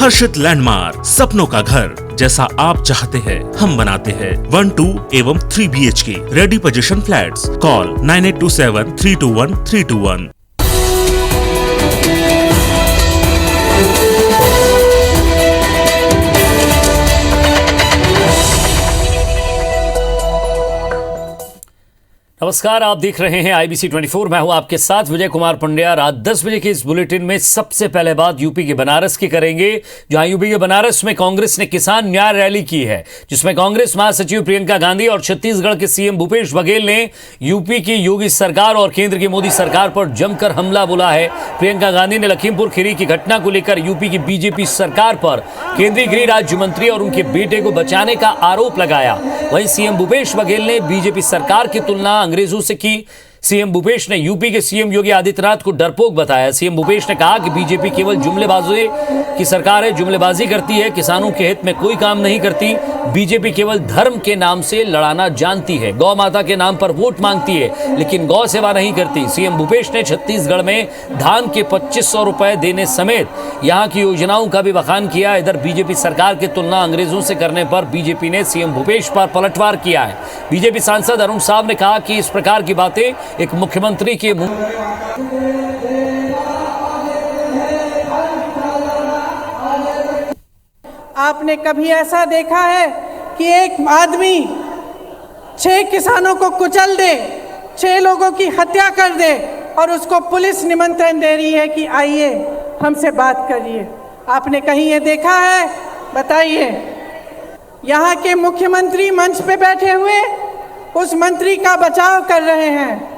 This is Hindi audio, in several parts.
हर्षित लैंडमार्क, सपनों का घर जैसा आप चाहते हैं हम बनाते हैं। 1, 2 एवं 3 BHK ready position flats. Call 9827 321 321। नमस्कार, आप देख रहे हैं IBC 24। मैं हूं आपके साथ विजय कुमार पंड्या। रात 10 बजे के इस बुलेटिन में सबसे पहले बात यूपी के बनारस की करेंगे, जहां यूपी के बनारस में कांग्रेस ने किसान न्याय रैली की है, जिसमें कांग्रेस महासचिव प्रियंका गांधी और छत्तीसगढ़ के CM भूपेश बघेल ने यूपी की योगी सरकार और केंद्र की मोदी सरकार पर जमकर हमला बोला है। प्रियंका गांधी ने लखीमपुर खीरी की घटना को लेकर यूपी की बीजेपी सरकार पर केंद्रीय गृह राज्य मंत्री और उनके बेटे को बचाने का आरोप लगाया। वहीं CM भूपेश बघेल ने बीजेपी सरकार की तुलना अंग्रेजों से की। CM भूपेश ने यूपी के CM योगी आदित्यनाथ को डरपोक बताया। CM भूपेश ने कहा कि बीजेपी केवल जुमलेबाजी की सरकार है, जुमलेबाजी करती है, किसानों के हित में कोई काम नहीं करती। बीजेपी केवल धर्म के नाम से लड़ाना जानती है, गौ माता के नाम पर वोट मांगती है, लेकिन गौ सेवा नहीं करती। CM भूपेश ने छत्तीसगढ़ में धान के 2500 रुपए देने समेत यहाँ की योजनाओं का भी बखान किया। इधर बीजेपी सरकार की तुलना अंग्रेजों से करने पर बीजेपी ने CM भूपेश पर पलटवार किया है। बीजेपी सांसद अरुण साहब ने कहा कि इस प्रकार की बातें एक मुख्यमंत्री के मुंह। आपने कभी ऐसा देखा है कि एक आदमी 6 किसानों को कुचल दे, 6 लोगों की हत्या कर दे और उसको पुलिस निमंत्रण दे रही है कि आइए हमसे बात करिए? आपने कहीं ये देखा है? बताइए। यहाँ के मुख्यमंत्री मंच पे बैठे हुए उस मंत्री का बचाव कर रहे हैं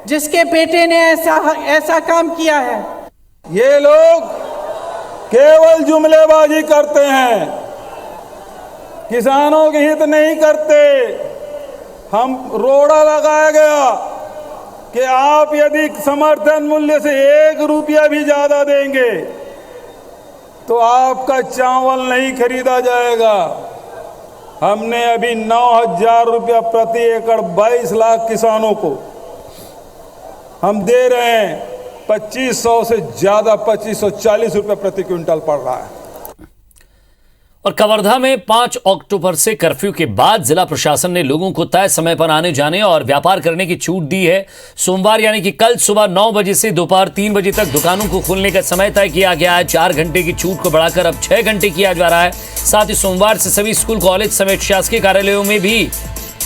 जिसके बेटे ने ऐसा काम किया है। ये लोग केवल जुमलेबाजी करते हैं, किसानों के हित नहीं करते। हम रोड़ा लगाया गया कि आप यदि समर्थन मूल्य से 1 रुपया भी ज्यादा देंगे तो आपका चावल नहीं खरीदा जाएगा। हमने अभी 9,000 रुपया प्रति एकड़ 22 लाख किसानों को हम दे रहे हैं। 2500 से ज्यादा 2540 रुपये प्रति क्विंटल पड़ रहा है। और कवर्धा में 5 अक्टूबर से कर्फ्यू के बाद जिला प्रशासन ने लोगों को तय समय पर आने जाने और व्यापार करने की छूट दी है। सोमवार यानी कि कल सुबह 9 बजे से दोपहर 3 बजे तक दुकानों को खोलने का समय तय किया गया है। 4 घंटे की छूट को बढ़ाकर अब 6 घंटे किया जा रहा है। साथ ही सोमवार से सभी स्कूल, कॉलेज समेत शासकीय कार्यालयों में भी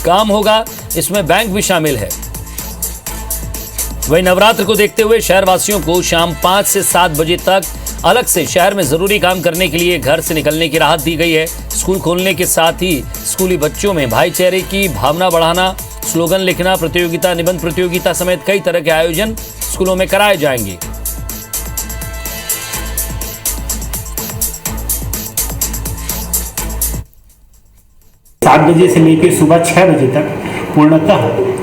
काम होगा, इसमें बैंक भी शामिल है। वहीं नवरात्र को देखते हुए शहरवासियों को शाम 5 से 7 बजे तक अलग से शहर में जरूरी काम करने के लिए घर से निकलने की राहत दी गई है। स्कूल खोलने के साथ ही स्कूली बच्चों में भाईचारे की भावना बढ़ाना, स्लोगन लिखना प्रतियोगिता, निबंध प्रतियोगिता समेत कई तरह के आयोजन स्कूलों में कराए जाएंगे। सात बजे से लेकर सुबह 6 बजे तक पूर्णतः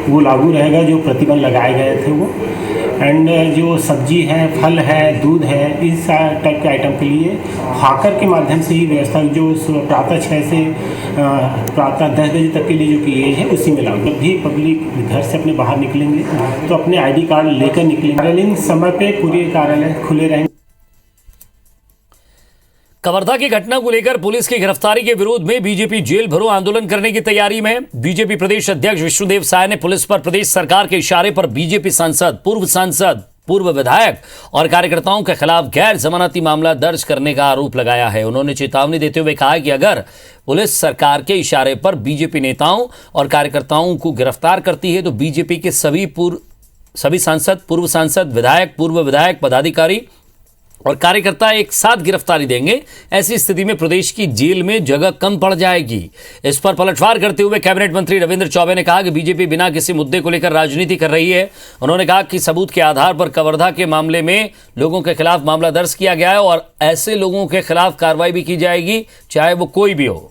वो लागू रहेगा जो प्रतिबंध लगाए गए थे वो। एंड जो सब्जी है, फल है, दूध है, इस टाइप के आइटम के लिए हाकर के माध्यम से ही व्यवस्था जो प्रातः 6 से प्रातः 10 बजे तक के लिए जो की गई है उसी में लागू। जब भी पब्लिक घर से अपने बाहर निकलेंगे तो अपने ID कार्ड लेकर निकलेंगे। कार्यालय समय पे पूरे कार्यालय खुले रहेंगे। कवर्धा की घटना को लेकर पुलिस की गिरफ्तारी के विरोध में बीजेपी जेल भरो आंदोलन करने की तैयारी में। बीजेपी प्रदेश अध्यक्ष विष्णुदेव साय ने पुलिस पर प्रदेश सरकार के इशारे पर बीजेपी सांसद, पूर्व विधायक और कार्यकर्ताओं के खिलाफ गैर जमानती मामला दर्ज करने का आरोप लगाया है। उन्होंने चेतावनी देते हुए कहा कि अगर पुलिस सरकार के इशारे पर बीजेपी नेताओं और कार्यकर्ताओं को गिरफ्तार करती है तो बीजेपी के सभी सांसद, पूर्व सांसद, विधायक, पूर्व विधायक, पदाधिकारी और कार्यकर्ता एक साथ गिरफ्तारी देंगे। ऐसी स्थिति में प्रदेश की जेल में जगह कम पड़ जाएगी। इस पर पलटवार करते हुए कैबिनेट मंत्री रविंद्र चौबे ने कहा कि बीजेपी बिना किसी मुद्दे को लेकर राजनीति कर रही है। उन्होंने कहा कि सबूत के आधार पर कवर्धा के मामले में लोगों के खिलाफ मामला दर्ज किया गया है और ऐसे लोगों के खिलाफ कार्रवाई भी की जाएगी, चाहे वो कोई भी हो।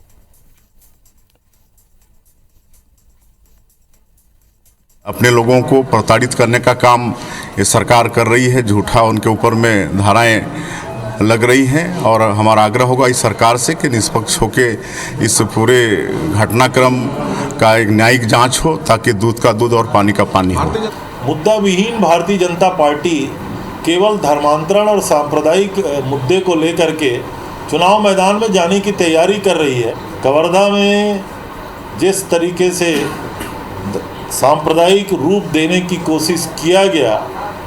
अपने लोगों को प्रताड़ित करने का काम ये सरकार कर रही है। झूठा उनके ऊपर में धाराएं लग रही हैं और हमारा आग्रह होगा इस सरकार से कि निष्पक्ष होके इस पूरे घटनाक्रम का एक न्यायिक जांच हो ताकि दूध का दूध और पानी का पानी हो। मुद्दा विहीन भारतीय जनता पार्टी केवल धर्मांतरण और सांप्रदायिक मुद्दे को लेकर के चुनाव मैदान में जाने की तैयारी कर रही है। कवर्धा में जिस तरीके से सांप्रदायिक रूप देने की कोशिश किया गया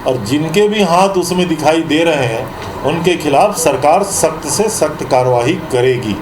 और जिनके भी हाथ उसमें दिखाई दे रहे हैं उनके खिलाफ सरकार सख्त से सख्त कार्रवाई करेगी।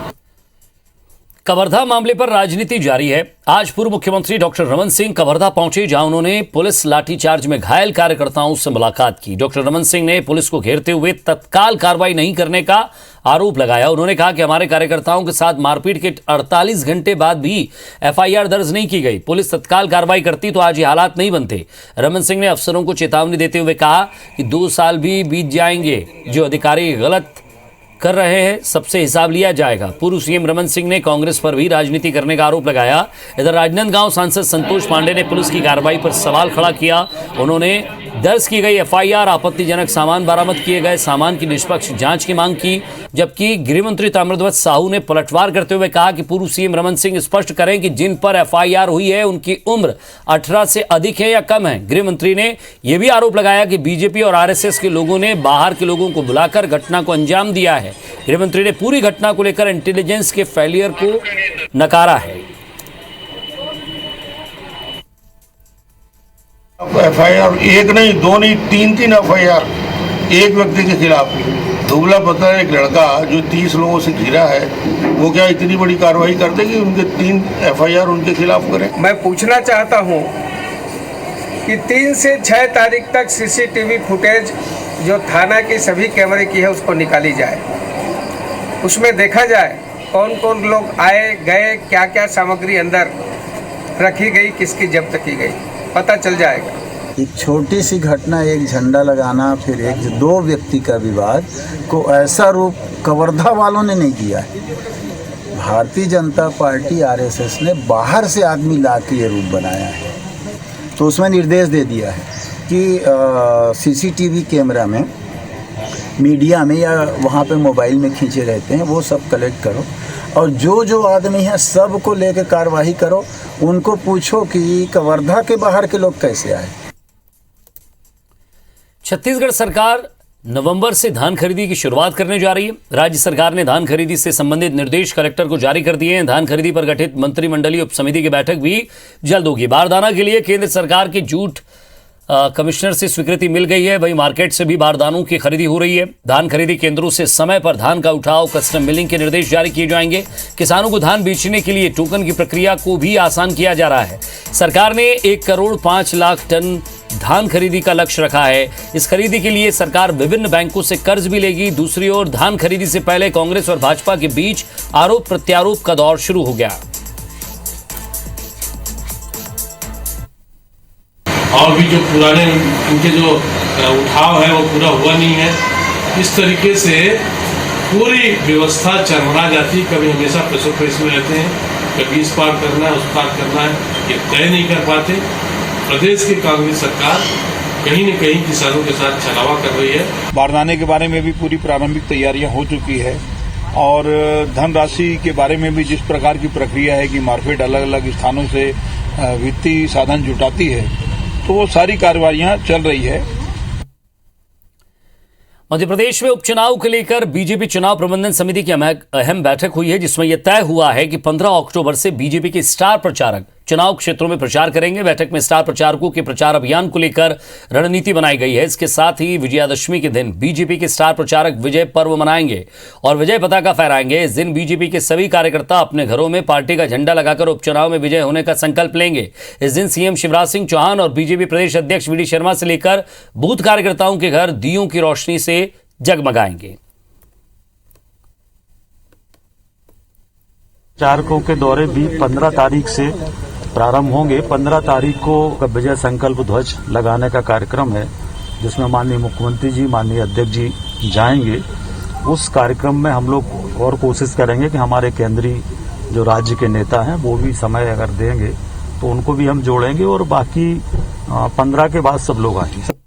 कवर्धा मामले पर राजनीति जारी है। आज पूर्व मुख्यमंत्री डॉक्टर रमन सिंह कवर्धा पहुंचे, जहां उन्होंने पुलिस लाठीचार्ज में घायल कार्यकर्ताओं से मुलाकात की। डॉक्टर रमन सिंह ने पुलिस को घेरते हुए तत्काल कार्रवाई नहीं करने का आरोप लगाया। उन्होंने कहा कि हमारे कार्यकर्ताओं के साथ मारपीट के 48 घंटे बाद भी एफआईआर दर्ज नहीं की गई। पुलिस तत्काल कार्रवाई करती तो आज ये हालात नहीं बनते। रमन सिंह ने अफसरों को चेतावनी देते हुए कहा कि 2 साल भी बीत जाएंगे, जो अधिकारी गलत कर रहे हैं सबसे हिसाब लिया जाएगा। पूर्व सीएम रमन सिंह ने कांग्रेस पर भी राजनीति करने का आरोप लगाया। इधर राजनांदगांव सांसद संतोष पांडे ने पुलिस की कार्रवाई पर सवाल खड़ा किया। उन्होंने दर्ज की गई एफआईआर, आपत्तिजनक सामान बरामद किए गए सामान की निष्पक्ष जांच की मांग की, जबकि गृहमंत्री ताम्रध्वज साहू ने पलटवार करते हुए कहा कि पूर्व सीएम रमन सिंह स्पष्ट करें कि जिन पर एफआईआर हुई है उनकी उम्र 18 से अधिक है या कम है। गृहमंत्री ने यह भी आरोप लगाया कि बीजेपी और आरएसएस के लोगों ने बाहर के लोगों को बुलाकर घटना को अंजाम दिया है। गृहमंत्री ने पूरी घटना को लेकर इंटेलिजेंस के फेलियर को नकारा है। एफआईआर एक नहीं, 2 नहीं, 3 एफआईआर एक व्यक्ति के खिलाफ। दुबला पतला एक लड़का जो 30 लोगों से घिरा है, वो क्या इतनी बड़ी कार्रवाई कर देगी? उनके 3 एफआईआर उनके खिलाफ करें। मैं पूछना चाहता हूं कि 3 से 6 तारीख तक सीसीटीवी फुटेज जो थाना की सभी कैमरे की है उसको निकाली जाए, उसमें देखा जाए कौन कौन लोग आए गए, क्या क्या सामग्री अंदर रखी गई, किसकी जब्त की गई, पता चल जाएगा। एक छोटी सी घटना, एक झंडा लगाना, फिर 1-2 व्यक्ति का विवाद को ऐसा रूप कवर्धा वालों ने नहीं दिया है। भारतीय जनता पार्टी आरएसएस ने बाहर से आदमी ला के ये रूप बनाया है। तो उसमें निर्देश दे दिया है कि सीसीटीवी कैमरा में, मीडिया में या वहाँ पे मोबाइल में खींचे रहते हैं वो सब कलेक्ट करो और जो आदमी है सब को लेकर कार्रवाई करो। उनको पूछो कि कवर्धा के बाहर के लोग कैसे आए। छत्तीसगढ़ सरकार नवंबर से धान खरीदी की शुरुआत करने जा रही है। राज्य सरकार ने धान खरीदी से संबंधित निर्देश कलेक्टर को जारी कर दिए हैं। धान खरीदी पर गठित मंत्रिमंडलीय उप समिति की बैठक भी जल्द होगी। बारदाना के लिए केंद्र सरकार के जूट कमिश्नर से स्वीकृति मिल गई है, वहीं मार्केट से भी बारदानों की खरीदी हो रही है। धान खरीदी केंद्रों से समय पर धान का उठाव, कस्टम मिलिंग के निर्देश जारी किए जाएंगे। किसानों को धान बेचने के लिए टोकन की प्रक्रिया को भी आसान किया जा रहा है। सरकार ने 1 करोड़ 5 लाख टन धान खरीदी का लक्ष्य रखा है। इस खरीदी के लिए सरकार विभिन्न बैंकों से कर्ज भी लेगी। दूसरी ओर धान खरीदी से पहले कांग्रेस और भाजपा के बीच आरोप प्रत्यारोप का दौर शुरू हो गया। और भी जो पुराने इनके जो उठाव है वो पूरा हुआ नहीं है। इस तरीके से पूरी व्यवस्था चरमरा जाती। कभी हमेशा प्रेस में रहते हैं, कभी इस पार करना है, उस पार करना है, ये तय नहीं कर पाते। प्रदेश की कांग्रेस सरकार कहीं न कहीं किसानों के साथ छलावा कर रही है। बारदाने के बारे में भी पूरी प्रारंभिक तैयारियां हो चुकी है और धनराशि के बारे में भी जिस प्रकार की प्रक्रिया है कि मार्केट अलग अलग स्थानों से वित्तीय साधन जुटाती है, तो वो सारी कार्रवाइयां चल रही है। मध्य प्रदेश में उपचुनाव को लेकर बीजेपी चुनाव प्रबंधन समिति की अहम बैठक हुई है, जिसमें यह तय हुआ है कि 15 अक्टूबर से बीजेपी के स्टार प्रचारक चुनाव क्षेत्रों में प्रचार करेंगे। बैठक में स्टार प्रचारकों के प्रचार अभियान को लेकर रणनीति बनाई गई है। इसके साथ ही विजयादशमी के दिन बीजेपी के स्टार प्रचारक विजय पर्व मनाएंगे और विजय पताका फहराएंगे। इस दिन बीजेपी के सभी कार्यकर्ता अपने घरों में पार्टी का झंडा लगाकर उपचुनाव में विजय होने का संकल्प लेंगे। इस दिन सीएम शिवराज सिंह चौहान और बीजेपी प्रदेश अध्यक्ष वी डी शर्मा से लेकर बूथ कार्यकर्ताओं के घर दियों की रोशनी से जगमगाएंगे। प्रचारकों के दौरे भी 15 तारीख से प्रारंभ होंगे। 15 तारीख को विजय संकल्प ध्वज लगाने का कार्यक्रम है, जिसमें माननीय मुख्यमंत्री जी, माननीय अध्यक्ष जी जाएंगे। उस कार्यक्रम में हम लोग और कोशिश करेंगे कि हमारे केंद्रीय जो राज्य के नेता हैं वो भी समय अगर देंगे तो उनको भी हम जोड़ेंगे और बाकी 15 के बाद सब लोग आएंगे।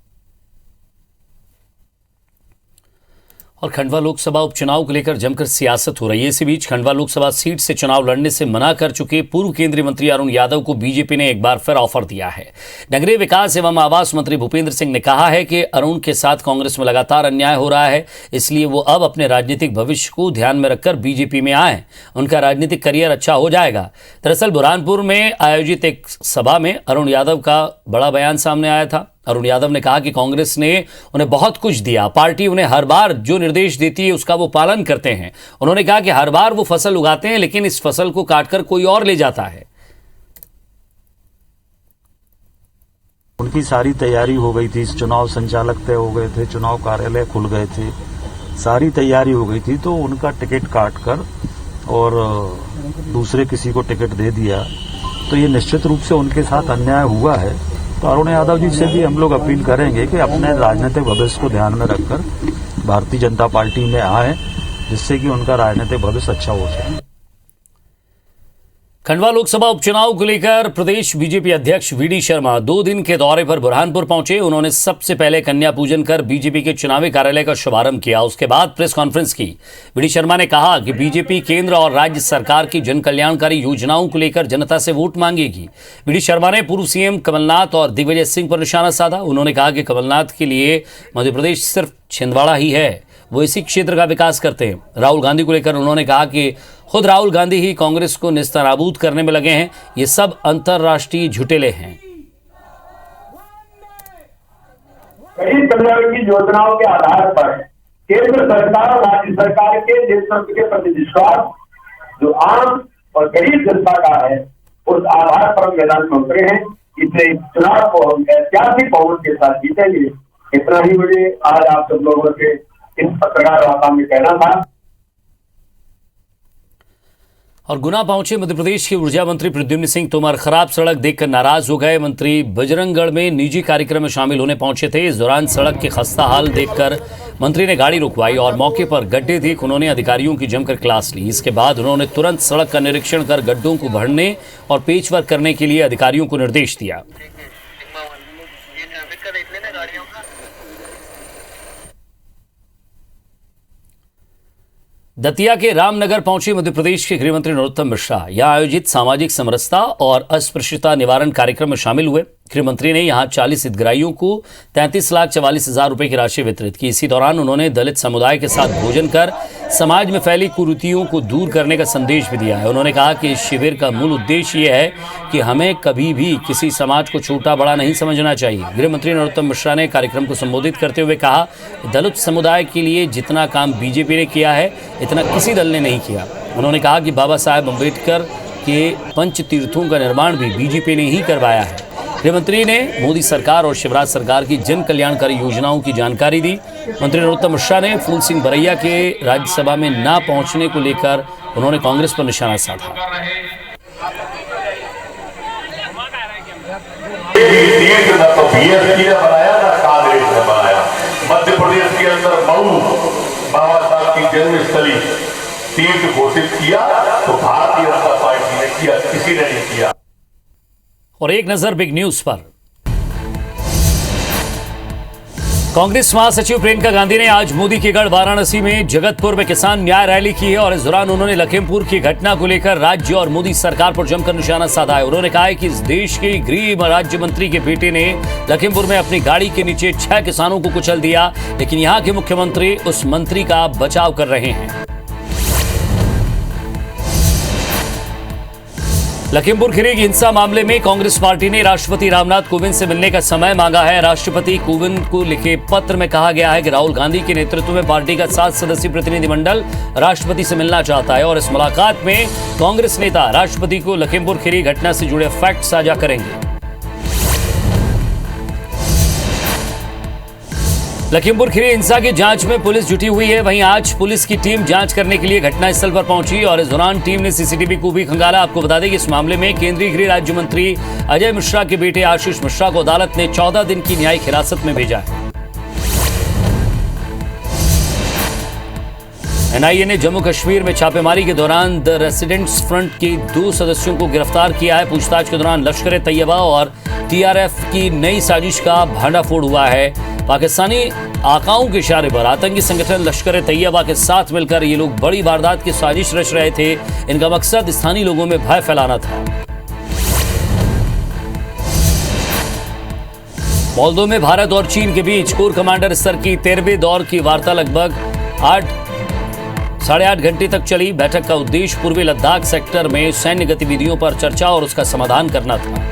और खंडवा लोकसभा उपचुनाव को लेकर जमकर सियासत हो रही है। इसी बीच खंडवा लोकसभा सीट से चुनाव लड़ने से मना कर चुके पूर्व केंद्रीय मंत्री अरुण यादव को बीजेपी ने एक बार फिर ऑफर दिया है। नगरीय विकास एवं आवास मंत्री भूपेंद्र सिंह ने कहा है कि अरुण के साथ कांग्रेस में लगातार अन्याय हो रहा है, इसलिए वो अब अपने राजनीतिक भविष्य को ध्यान में रखकर बीजेपी में आए, उनका राजनीतिक करियर अच्छा हो जाएगा। दरअसल बुरहानपुर में आयोजित एक सभा में अरुण यादव का बड़ा बयान सामने आया था। अरुण यादव ने कहा कि कांग्रेस ने उन्हें बहुत कुछ दिया, पार्टी उन्हें हर बार जो निर्देश देती है उसका वो पालन करते हैं। उन्होंने कहा कि हर बार वो फसल उगाते हैं, लेकिन इस फसल को काटकर कोई और ले जाता है। उनकी सारी तैयारी हो गई थी, चुनाव संचालक तय हो गए थे, चुनाव कार्यालय खुल गए थे, सारी तैयारी हो गई थी, तो उनका टिकट काट कर और दूसरे किसी को टिकट दे दिया, तो ये निश्चित रूप से उनके साथ अन्याय हुआ है। तो अरुण यादव जी से भी हम लोग अपील करेंगे कि अपने राजनीतिक भविष्य को ध्यान में रखकर भारतीय जनता पार्टी में आए, जिससे कि उनका राजनीतिक भविष्य अच्छा हो सके। खंडवा लोकसभा उपचुनाव को लेकर प्रदेश बीजेपी अध्यक्ष वीडी शर्मा 2 दिन के दौरे पर बुरहानपुर पहुंचे। उन्होंने सबसे पहले कन्या पूजन कर बीजेपी के चुनावी कार्यालय का शुभारंभ किया। उसके बाद प्रेस कॉन्फ्रेंस की। वीडी शर्मा ने कहा कि बीजेपी केंद्र और राज्य सरकार की जन कल्याणकारी योजनाओं को लेकर जनता से वोट मांगेगी। वीडी शर्मा ने पूर्व सीएम कमलनाथ और दिग्विजय सिंह पर निशाना साधा। उन्होंने कहा कि कमलनाथ के लिए मध्य प्रदेश सिर्फ छिंदवाड़ा ही है, वो इसी क्षेत्र का विकास करते हैं। राहुल गांधी को लेकर उन्होंने कहा कि खुद राहुल गांधी ही कांग्रेस को नेस्तनाबूद करने में लगे हैं, ये सब अंतर्राष्ट्रीय झुटेले हैं। गरीब कल्याण की योजनाओं के आधार पर केंद्र सरकार और राज्य सरकार के नेतृत्व के प्रति विश्वास जो आम और गरीब जनता का है, उस आधार पर हम मैदान में उतरे हैं। इसलिए चुनाव को हम ऐतिहासिक बहुमत के साथ जीतेंगे। इतना ही मुझे आज आप सब लोगों से इस पत्रकार वार्ता में कहना था। और गुना पहुंचे मध्य प्रदेश के ऊर्जा मंत्री प्रद्युम्न सिंह तोमर खराब सड़क देखकर नाराज हो गए। मंत्री बजरंगगढ़ में निजी कार्यक्रम में शामिल होने पहुंचे थे। इस दौरान सड़क की खस्ता हाल देखकर मंत्री ने गाड़ी रुकवाई और मौके पर गड्ढे देख उन्होंने अधिकारियों की जमकर क्लास ली। इसके बाद उन्होंने तुरंत सड़क का निरीक्षण कर गड्ढों को भरने और पेचवर्क करने के लिए अधिकारियों को निर्देश दिया। दतिया के रामनगर पहुंचे मध्य प्रदेश के गृह मंत्री नरोत्तम मिश्रा। यहां आयोजित सामाजिक समरसता और अस्पृश्यता निवारण कार्यक्रम में शामिल हुए। गृह मंत्री ने यहां 40 हितग्राहियों को 33,44,000 रुपए की राशि वितरित की। इसी दौरान उन्होंने दलित समुदाय के साथ भोजन कर समाज में फैली कुरीतियों को दूर करने का संदेश भी दिया है। उन्होंने कहा कि इस शिविर का मूल उद्देश्य ये है कि हमें कभी भी किसी समाज को छोटा बड़ा नहीं समझना चाहिए। गृह मंत्री नरोत्तम मिश्रा ने कार्यक्रम को संबोधित करते हुए कहा, दलित समुदाय के लिए जितना काम बीजेपी ने किया है, इतना किसी दल ने नहीं किया। उन्होंने कहा कि बाबा साहेब अम्बेडकर के पंच तीर्थों का निर्माण भी बीजेपी ने ही करवाया है। गृह मंत्री ने मोदी सरकार और शिवराज सरकार की जन कल्याणकारी योजनाओं की जानकारी दी। मंत्री नरोत्तम मिश्रा ने फूल सिंह बरैया के राज्यसभा में ना पहुंचने को लेकर उन्होंने कांग्रेस पर निशाना साधा। मध्य प्रदेश के अंदर मऊ बाबा साहब की जन्मस्थली तीर्थ घोषित किया तो भारतीय जनता पार्टी ने किया, किसी ने नहीं किया। और एक नजर बिग न्यूज पर। कांग्रेस महासचिव प्रियंका गांधी ने आज मोदी के गढ़ वाराणसी में जगतपुर में किसान न्याय रैली की है और इस दौरान उन्होंने लखीमपुर की घटना को लेकर राज्य और मोदी सरकार पर जमकर निशाना साधा है। उन्होंने कहा है कि इस देश के गृह राज्य मंत्री के बेटे ने लखीमपुर में अपनी गाड़ी के नीचे 6 किसानों को कुचल दिया, लेकिन यहाँ के मुख्यमंत्री उस मंत्री का बचाव कर रहे हैं। लखीमपुर खीरी हिंसा मामले में कांग्रेस पार्टी ने राष्ट्रपति रामनाथ कोविंद से मिलने का समय मांगा है। राष्ट्रपति कोविंद को लिखे पत्र में कहा गया है कि राहुल गांधी के नेतृत्व में पार्टी का 7 सदस्यीय प्रतिनिधिमंडल राष्ट्रपति से मिलना चाहता है और इस मुलाकात में कांग्रेस नेता राष्ट्रपति को लखीमपुर खीरी घटना से जुड़े फैक्ट साझा करेंगे। लखीमपुर खीरी हिंसा की जांच में पुलिस जुटी हुई है। वहीं आज पुलिस की टीम जांच करने के लिए घटनास्थल पर पहुंची और इस दौरान टीम ने सीसीटीवी को भी खंगाला। आपको बता दें कि इस मामले में केंद्रीय गृह राज्य मंत्री अजय मिश्रा के बेटे आशीष मिश्रा को अदालत ने 14 दिन की न्यायिक हिरासत में भेजा है। एनआईए ने जम्मू कश्मीर में छापेमारी के दौरान द रेसिडेंट्स फ्रंट के 2 सदस्यों को गिरफ्तार किया है। पूछताछ के दौरान लश्कर-ए-तैयबा और टीआरएफ की नई साजिश का भंडाफोड़ हुआ है। पाकिस्तानी आकाओं के इशारे पर आतंकी संगठन लश्कर तैयबा के साथ मिलकर ये लोग बड़ी वारदात की साजिश रच रहे थे। इनका मकसद स्थानीय लोगों में भय फैलाना था। मोल्दो में भारत और चीन के बीच कोर कमांडर स्तर की 13वें दौर की वार्ता लगभग 8.5 घंटे तक चली। बैठक का उद्देश्य पूर्वी लद्दाख सेक्टर में सैन्य गतिविधियों पर चर्चा और उसका समाधान करना था।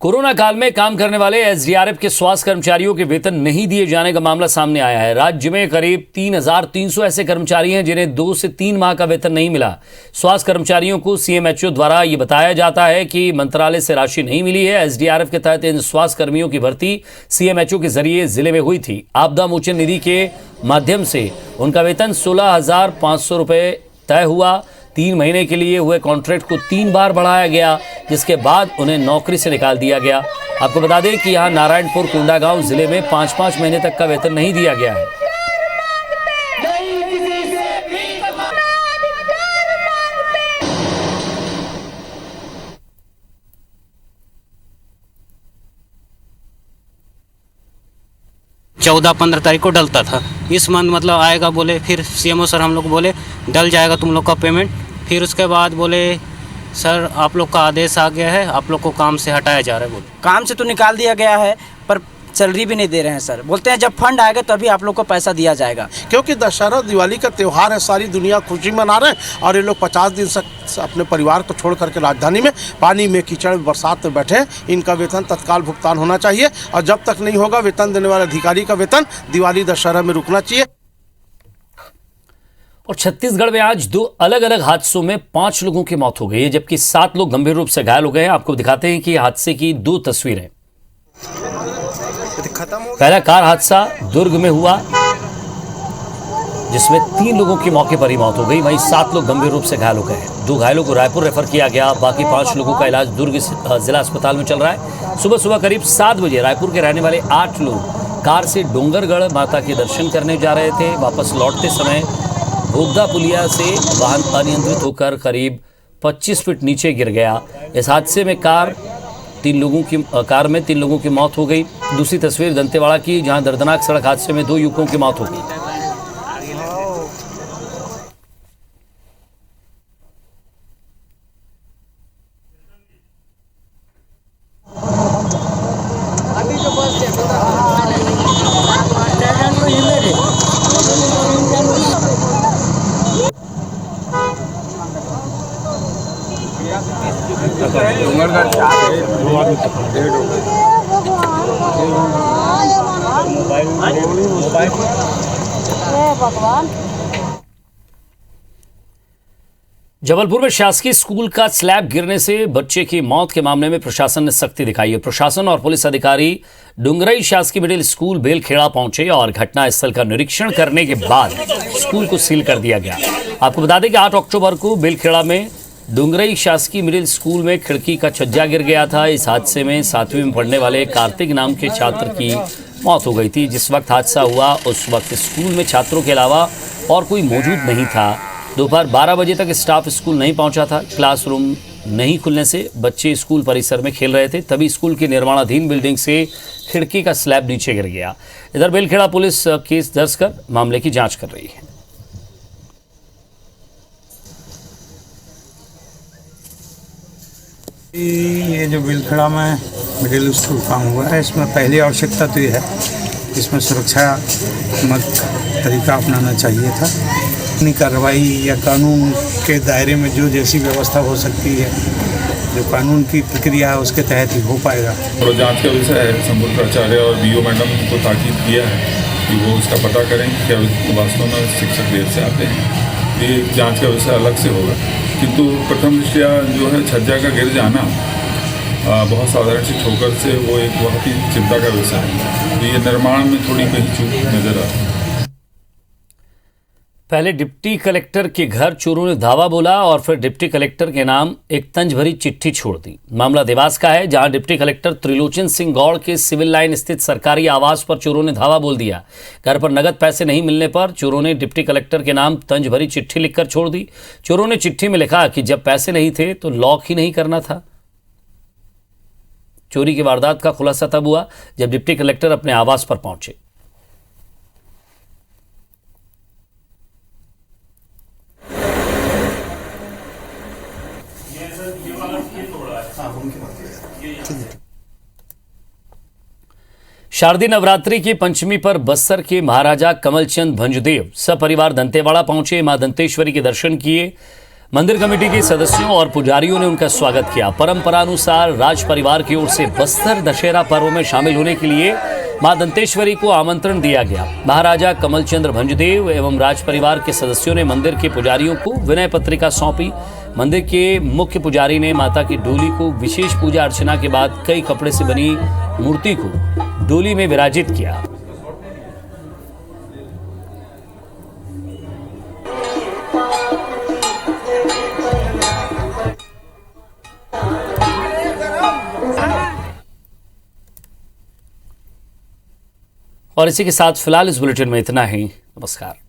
कोरोना काल में काम करने वाले एसडीआरएफ के स्वास्थ्य कर्मचारियों के वेतन नहीं दिए जाने का मामला सामने आया है। राज्य में करीब 3,300 ऐसे कर्मचारी हैं जिन्हें 2 से 3 माह का वेतन नहीं मिला। स्वास्थ्य कर्मचारियों को सीएमएचओ द्वारा ये बताया जाता है कि मंत्रालय से राशि नहीं मिली है। एसडीआरएफ के तहत इन स्वास्थ्य कर्मियों की भर्ती सीएमएचओ के जरिए जिले में हुई थी। आपदा मोचन निधि के माध्यम से उनका वेतन 16,500 रुपये तय हुआ। 3 महीने के लिए हुए कॉन्ट्रैक्ट को 3 बार बढ़ाया गया, जिसके बाद उन्हें नौकरी से निकाल दिया गया। आपको बता दें कि यहाँ नारायणपुर कोंडागांव जिले में 5-5 महीने तक का वेतन नहीं दिया गया है। चौदह 15 तारीख को डलता था। इस मंथ मतलब आएगा बोले, फिर सीएमओ सर हम लोग बोले डल जाएगा तुम लोग का पेमेंट। फिर उसके बाद बोले सर आप लोग का आदेश आ गया है, आप लोग को काम से हटाया जा रहा है। बोले काम से तो निकाल दिया गया है पर सैलरी भी नहीं दे रहे हैं सर। बोलते हैं जब फंड आएगा तभी आप लोग को पैसा दिया जाएगा। क्योंकि दशहरा दिवाली का त्यौहार है, सारी दुनिया खुशी मना रहे हैं और ये लोग 50 दिन से अपने परिवार को छोड़ करके राजधानी में पानी में कीचड़ बरसात में बैठे हैं। इनका वेतन तत्काल भुगतान होना चाहिए और जब तक नहीं होगा वेतन देने वाले अधिकारी का वेतन दिवाली दशहरा में रुकना चाहिए। और छत्तीसगढ़ में आज 2 अलग अलग हादसों में 5 लोगों की मौत हो गई है, जबकि 7 लोग गंभीर रूप से घायल हो गए हैं। आपको दिखाते हैं कि हादसे की 2 तस्वीरें। पहला कार हादसा दुर्ग में हुआ, जिसमें 3 लोगों की मौके पर ही मौत हो गई। वहीं 7 लोग गंभीर रूप से घायल हो गए। 2 घायलों को रायपुर रेफर किया गया। बाकी 5 लोगों का इलाज दुर्ग जिला अस्पताल में चल रहा है। सुबह करीब 7 बजे रायपुर के रहने वाले 8 लोग कार से डोंगरगढ़ माता के दर्शन करने जा रहे थे। वापस लौटते समय भोगदा पुलिया से वाहन अनियंत्रित होकर करीब 25 फीट नीचे गिर गया। इस हादसे में कार में 3 लोगों की मौत हो गई। दूसरी तस्वीर दंतेवाड़ा की, जहां दर्दनाक सड़क हादसे में 2 युवकों की मौत हो गई। जबलपुर में शासकीय स्कूल का स्लैब गिरने से बच्चे की मौत के मामले में प्रशासन ने सख्ती दिखाई है। प्रशासन और पुलिस अधिकारी डुंगरई शासकीय मिडिल स्कूल बेलखेड़ा पहुंचे और घटनास्थल का निरीक्षण करने के बाद स्कूल को सील कर दिया गया। आपको बता दें कि 8 अक्टूबर को बेलखेड़ा में डुंगरई शासकीय मिडिल स्कूल में खिड़की का छज्जा गिर गया था। इस हादसे में 7वीं में पढ़ने वाले कार्तिक नाम के छात्र की मौत हो गई थी। जिस वक्त हादसा हुआ उस वक्त स्कूल में छात्रों के अलावा और कोई मौजूद नहीं था। दोपहर 12 बजे तक स्टाफ स्कूल नहीं पहुंचा था। क्लासरूम नहीं खुलने से बच्चे स्कूल परिसर में खेल रहे थे, तभी स्कूल की निर्माणाधीन बिल्डिंग से खिड़की का स्लैब नीचे गिर गया। इधर बेलखेड़ा पुलिस केस दर्ज कर मामले की जांच कर रही है। ये जो बेलखेड़ा में मिडिल स्कूल काम हुआ है, इसमें पहली आवश्यकता तो ये है, इसमें सुरक्षात्मक तरीका अपनाना चाहिए था। अपनी कार्रवाई या कानून के दायरे में जो जैसी व्यवस्था हो सकती है, जो कानून की प्रक्रिया है उसके तहत ही हो पाएगा। और जांच का विषय है। संबल प्राचार्य और बीओ मैडम को ताकीद किया है कि वो उसका पता करें कि क्या वास्तव में शिक्षक देर से आते हैं। ये जांच का विषय अलग से होगा, किंतु प्रथम दृष्टया जो है छज्जा का गिर जाना बहुत साधारण सी ठोकर से वो एक बहुत ही चिंता का विषय है। तो ये निर्माण में थोड़ी कहीं चूक नजर आ रही है। पहले डिप्टी कलेक्टर के घर चोरों ने धावा बोला और फिर डिप्टी कलेक्टर के नाम एक तंज भरी चिट्ठी छोड़ दी। मामला देवास का है, जहां डिप्टी कलेक्टर त्रिलोचन सिंह गौड़ के सिविल लाइन स्थित सरकारी आवास पर चोरों ने धावा बोल दिया। घर पर नगद पैसे नहीं मिलने पर चोरों ने डिप्टी कलेक्टर के नाम तंज भरी चिट्ठी लिखकर छोड़ दी। चोरों ने चिट्ठी में लिखा कि जब पैसे नहीं थे तो लॉक ही नहीं करना था। चोरी की वारदात का खुलासा तब हुआ जब डिप्टी कलेक्टर अपने आवास पर पहुंचे। शारदीय नवरात्रि की पंचमी पर बस्तर के महाराजा कमलचंद भंजदेव सपरिवार दंतेवाड़ा पहुंचे। मां दंतेश्वरी के दर्शन किए। मंदिर कमेटी के सदस्यों और पुजारियों ने उनका स्वागत किया। परंपरानुसार राज परिवार की ओर से बस्तर दशहरा पर्व में शामिल होने के लिए मां दंतेश्वरी को आमंत्रण दिया गया। महाराजा कमलचंद्र भंजदेव एवं राज परिवार के सदस्यों ने मंदिर के पुजारियों को विनय पत्रिका सौंपी। मंदिर के मुख्य पुजारी ने माता की डोली को विशेष पूजा अर्चना के बाद कई कपड़े से बनी मूर्ति को डोली में विराजित किया। और इसी के साथ फिलहाल इस बुलेटिन में इतना ही। नमस्कार।